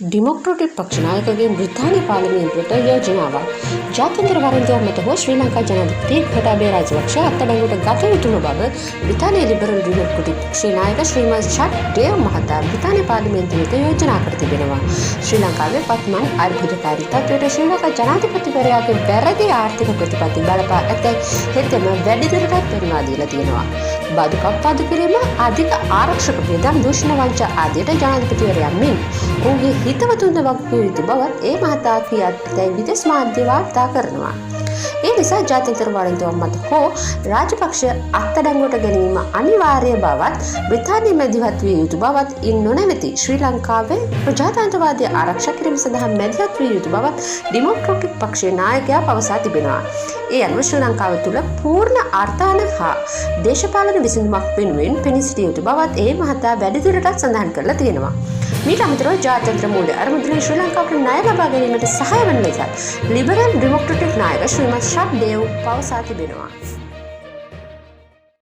Democratic පක්ෂ නායකගේ බ්‍රිතාන්‍ය පාර්ලිමේන්තුවට යෝජනාවක් ජාත්‍යන්තර වරෙන්තුවක් මත හෝ ශ්‍රී ලංකා ජනාධිපති ගෝඨාභය රාජපක්ෂ අත්අඩංගුවට ගත යුතුම බව බ්‍රිතාන්‍ය ලිබරල් ඩෙමොක්‍රටික් පක්ෂයේ නායක ශ්‍රීමත් චඩ් ඩේව් මහතා බ්‍රිතාන්‍ය පාර්ලිමේන්තුවට යෝජනා කර තිබෙනවා. ශ්‍රී ලංකාවේ පත්මන් අර්බුදකාරී තත්ත්වයට ශ්‍රී ලංකා ජනාධිපතිවරයාගේ වැරදි ආර්ථික ප්‍රතිපත්ති බලපා ඇතැයි හෙතෙම වැඩිදුරටත් පෙන්වා දීලා තියෙනවා. බදු කප්පාදු කිරීම, අධික ආරක්ෂක වියදම්, දූෂණ වංචා ආදියට ජනාධිපතිවරයා මෙන් ඔහුගේ හිතවතුන්ද වගකිව යුතු බවත් ඒ මහතා කියා ඇතැයි විදේශ මාධ්‍ය වාර්තා කරනවා. ඒ නිසා ජාත්‍යන්තර වරෙන්තුවක් මත හෝ රාජපක්ෂ අත්අඩංගුවට ගැනීම අනිවාර්ය බවත් බ්‍රිතාන්‍ය මැදිහත් විය යුතු බවත් ඉන් නොනැවති ශ්‍රී ලංකාවේ ප්‍රජාතන්ත්‍රවාදය ආරක්ෂා කිරීම සඳහා මැදිහත් විය යුතු බවත් ඩෙමොක්‍රටික් පක්ෂයේ නායකයා පවසා තිබෙනවා. ඒ අනුව ශ්‍රී ලංකාව තුළ පූර්ණ අර්ථාන හා දේශපාලන විසඳුමක් වෙනුවෙන් පෙනී සිටිය යුතු බවත් ඒ මහතා වැඩිදුරටත් සඳහන් කරලා තියෙනවා. මීට අමතරව ජාත්‍යන්තර මූල්‍ය අරමුදලින් ශ්‍රී ලංකාවට ණය ලබා ගැනීමට සහාය වන ලෙසත් ලිබරල් ඩෙමොක්‍රටික් නායක ශ්‍රීමත් චඩ් ඩේව් පවසා තිබෙනවා.